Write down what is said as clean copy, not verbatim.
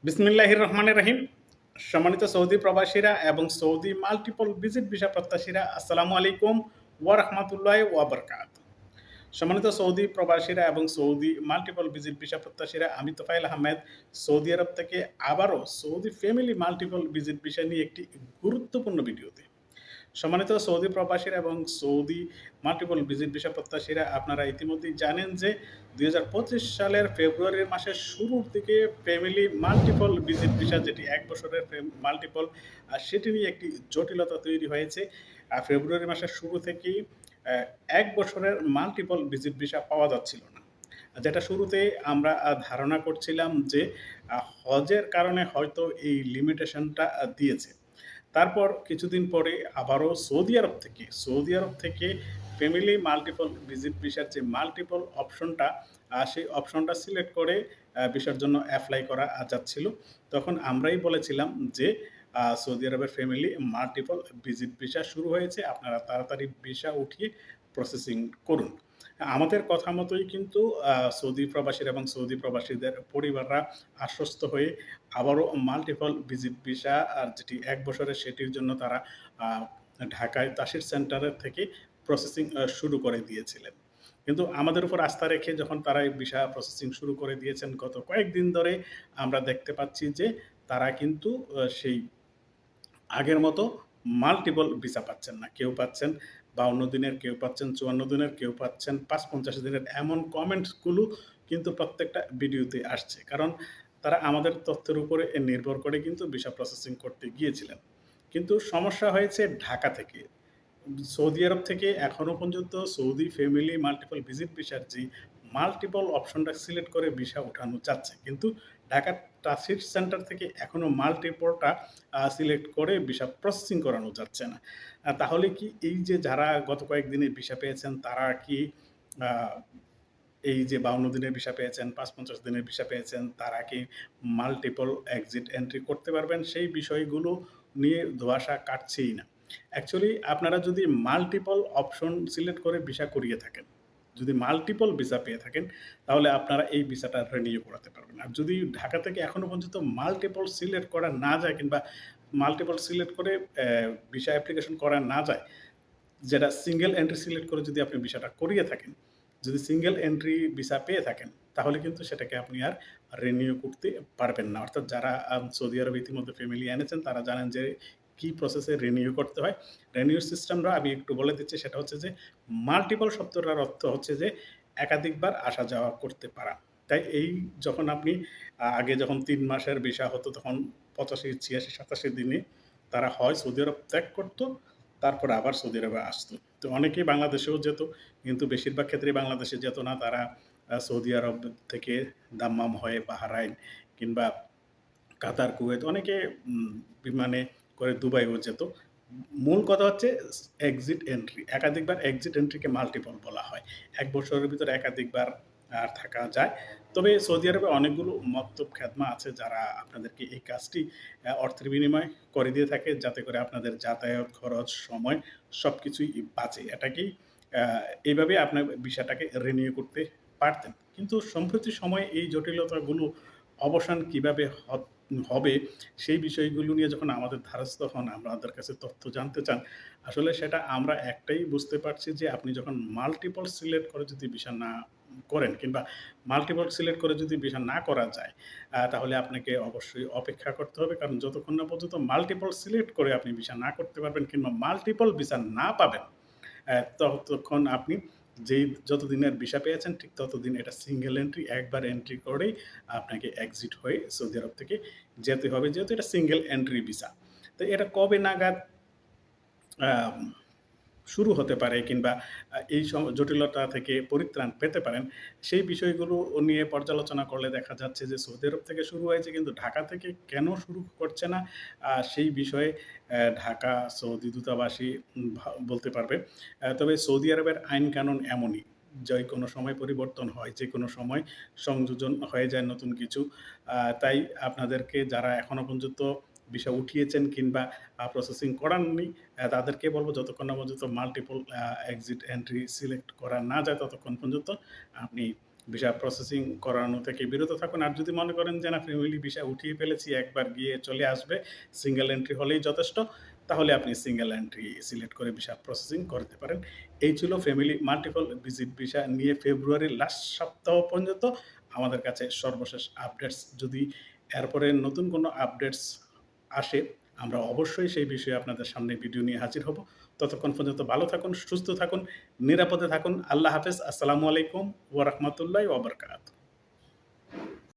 বিসমিল্লাহির রহমানির রহিম। সম্মানিত সৌদি প্রবাসীরা এবং সৌদি মাল্টিপল ভিজিট ভিসা প্রত্যাশীরা আসসালামু আলাইকুম ওয়া রাহমাতুল্লাহি ওয়া বারাকাতুহু। সম্মানিত সৌদি প্রবাসীরা এবং সৌদি মাল্টিপল ভিজিট ভিসা প্রত্যাশীরা, আমি তোফায়েল আহমেদ সৌদি আরব থেকে আবারও Saudi family multiple visit visa নিয়ে একটি গুরুত্বপূর্ণ ভিডিওতে। সম্মানিত সৌদি প্রবাসীরা এবং সৌদি মাল্টিপল ভিজিট ভিসা প্রত্যাশীরা, আপনারা ইতিমধ্যেই জানেন যে ২০২৫ সালের ফেব্রুয়ারি মাসের শুরুর দিকে ফ্যামিলি মাল্টিপল ভিজিট ভিসা, যেটি ১ বছরের মাল্টিপল, সেটি নিয়ে একটি জটিলতা তৈরি হয়েছে। ফেব্রুয়ারি মাসের শুরু থেকেই ১ বছরের মাল্টিপল ভিজিট ভিসা পাওয়া যাচ্ছিল না। যেটা শুরুতে আমরা ধারণা করছিলাম যে হজের কারণে হয়তো এই লিমিটেশনটা দিয়েছে। তারপর কিছুদিন পরে আবারও সৌদি আরব থেকে ফ্যামিলি মাল্টিপল ভিজিট ভিসার যে মাল্টিপল অপশনটা, সেই অপশনটা সিলেক্ট করে ভিসার জন্য এপ্লাই করা যাচ্ছিল। তখন আমরাই বলেছিলাম যে সৌদি আরবের ফ্যামিলি মাল্টিপল ভিজিট ভিসা শুরু হয়েছে, আপনারা তাড়াতাড়ি ভিসা উঠিয়ে প্রসেসিং করুন। আমাদের কথা মতোই কিন্তু সৌদি প্রবাসীরা এবং সৌদি প্রবাসীদের পরিবাররা আশ্বস্ত হয়ে আবারও মাল্টিপল ভিজিট ভিসা, আর যেটি ১ বছরের, সেটির জন্য তারা ঢাকায় তাসির সেন্টারের থেকে প্রসেসিং শুরু করে দিয়েছিলেন। কিন্তু আমাদের উপর আস্থা রেখে যখন তারা এই ভিসা প্রসেসিং শুরু করে দিয়েছেন, গত কয়েকদিন ধরে আমরা দেখতে পাচ্ছি যে তারা কিন্তু সেই আগের মতো মাল্টিপল ভিসা পাচ্ছেন না। কেউ পাচ্ছেন ৫২ দিনের, কেউ পাচ্ছেন ৫৪ দিনের, কেউ পাচ্ছেন ৫-৫০ দিনের। এমন কমেন্টসগুলো কিন্তু প্রত্যেকটা ভিডিওতে আসছে। কারণ তারা আমাদের তথ্যের উপরে নির্ভর করে কিন্তু ভিসা প্রসেসিং করতে গিয়েছিলেন। কিন্তু সমস্যা হয়েছে ঢাকা থেকে। সৌদি আরব থেকে এখনো পর্যন্ত সৌদি ফ্যামিলি মাল্টিপল ভিজিট ভিসার যে মাল্টিপল অপশনটা সিলেক্ট করে ভিসা ওঠানো যাচ্ছে, কিন্তু ঢাকার ট্রানজিট সেন্টার থেকে এখনো মাল্টিপলটা সিলেক্ট করে ভিসা প্রসেসিং করানো যাচ্ছে না। তাহলে কি এই যে যারা গত কয়েকদিনে ভিসা পেয়েছেন, তারা কি এই যে ৫২ দিনের ভিসা পেয়েছেন, ৫-৫০ দিনের ভিসা পেয়েছেন, তারা কি মাল্টিপল এক্সিট এন্ট্রি করতে পারবেন? সেই বিষয়গুলো নিয়ে ধোঁয়াশা কাটছেই না। অ্যাকচুয়ালি আপনারা যদি মাল্টিপল অপশন সিলেক্ট করে ভিসা করিয়ে থাকেন, যদি মাল্টিপল ভিসা পেয়ে থাকেন, তাহলে আপনারা এই ভিসাটা রিনিউ করাতে পারবেন। আর যদি ঢাকা থেকে এখনো পর্যন্ত মাল্টিপল সিলেক্ট করা না যায়, কিংবা মাল্টিপল সিলেক্ট করে ভিসা অ্যাপ্লিকেশন করা না যায়, যেটা সিঙ্গেল এন্ট্রি সিলেক্ট করে যদি আপনি ভিসাটা করিয়ে থাকেন, যদি সিঙ্গেল এন্ট্রি ভিসা পেয়ে থাকেন, তাহলে কিন্তু সেটাকে আপনি আর রিনিউ করতে পারবেন না। অর্থাৎ যারা সৌদি আরবে ইতিমধ্যে ফ্যামিলি এনেছেন, তারা জানেন যে কি প্রসেসে রিনিউ করতে হয়। রিনিউ সিস্টেমটা আমি একটু বলে দিচ্ছি। সেটা হচ্ছে যে মাল্টিপল শব্দটার অর্থ হচ্ছে যে একাধিকবার আসা যাওয়া করতে পারা। তাই এই যখন আপনি আগে যখন ৩ মাসের ভিসা হতো, তখন ৮৫, ৮৬, ৮৭ দিনে তারা হয় সৌদি আরব ত্যাগ করত, তারপরে আবার সৌদি আরবে আসতো। তো অনেকেই বাংলাদেশেও যেত, কিন্তু বেশিরভাগ ক্ষেত্রেই বাংলাদেশে যেত না। তারা সৌদি আরব থেকে দাম্মাম হয়ে বাহরাইন কিংবা কাতার, কুয়েত, অনেকে বিমানে করে দুবাইও যেত। মূল কথা হচ্ছে এক্সিট এন্ট্রি। একাধিকবার এক্সিট এন্ট্রিকে মাল্টিপল বলা হয়। ১ বছরের ভিতরে একাধিকবার থাকা যায়। তবে সৌদি আরবে অনেকগুলো মক্তব খেদমা আছে, যারা আপনাদেরকে এই কাজটি অর্থের বিনিময়ে করে দিয়ে থাকে, যাতে করে আপনাদের যাতায়াত খরচ, সময় সবকিছুই বাঁচে। এটাকেই এইভাবে আপনার ভিসাটাকে রিনিউ করতে পারতেন। কিন্তু সম্প্রতি সময়ে এই জটিলতাগুলো অবসান কিভাবে হবে, সেই বিষয়গুলো নিয়ে যখন আমাদের ধারস্থ হন, আমাদের কাছে তথ্য জানতে চান, আসলে সেটা আমরা একটাই বুঝতে পারছি যে আপনি যখন মাল্টিপল সিলেক্ট করে যদি ভিসা না করেন, কিংবা মাল্টিপল সিলেক্ট করে যদি ভিসা না করা যায়, তাহলে আপনাকে অবশ্যই অপেক্ষা করতে হবে। কারণ যতক্ষণ না পর্যন্ত মাল্টিপল সিলেক্ট করে আপনি ভিসা না করতে পারবেন, কিংবা মাল্টিপল ভিসা না পাবেন, ততক্ষণ আপনি যতদিনের ভিসা পেয়েছেন, ঠিক ততদিন এটা সিঙ্গেল এন্ট্রি, একবার এন্ট্রি করেই আপনাকে এক্সিট হয়ে সৌদি আরব থেকে যেতে হবে, যেহেতু এটা সিঙ্গেল এন্ট্রি ভিসা। তো এটা কবে নাগাদ আম শুরু হতে পারে, কিংবা এই জটিলতা থেকে পরিত্রাণ পেতে পারেন, সেই বিষয়গুলো নিয়ে পর্যালোচনা করলে দেখা যাচ্ছে যে সৌদি আরব থেকে শুরু হয়েছে, কিন্তু ঢাকা থেকে কেন শুরু করছে না, সেই বিষয়ে ঢাকা সৌদি দূতাবাসই বলতে পারবে। তবে সৌদি আরবের আইন-কানুন এমনই, যেকোনো সময় পরিবর্তন হয়, যেকোনো সময় সংযোজন হয়ে যায় নতুন কিছু। তাই আপনাদেরকে যারা এখনো পর্যন্ত ভিসা উঠিয়েছেন কিংবা প্রসেসিং করাননি, তাদেরকে বলব, যতক্ষণ না পর্যন্ত মাল্টিপল এক্সিট এন্ট্রি সিলেক্ট করা না যায়, ততক্ষণ পর্যন্ত আপনি ভিসা প্রসেসিং করানো থেকে বিরত থাকুন। আর যদি মনে করেন যে না ফ্যামিলি ভিসা উঠিয়ে ফেলেছি, একবার গিয়ে চলে আসবে, সিঙ্গেল এন্ট্রি হলেই যথেষ্ট, তাহলে আপনি সিঙ্গেল এন্ট্রি সিলেক্ট করে ভিসা প্রসেসিং করতে পারেন। এই ছিল ফ্যামিলি মাল্টিপল ভিজিট ভিসা নিয়ে ফেব্রুয়ারির লাস্ট সপ্তাহ পর্যন্ত আমাদের কাছে সর্বশেষ আপডেটস। যদি এরপরে নতুন কোনো আপডেটস আসে, আমরা অবশ্যই সেই বিষয়ে আপনাদের সামনে ভিডিও নিয়ে হাজির হব। ততক্ষণ পর্যন্ত ভালো থাকুন, সুস্থ থাকুন, নিরাপদে থাকুন। আল্লাহ হাফেজ। আসসালামু আলাইকুম ওয়া রাহমাতুল্লাহি ওয়া বারাকাতুহু।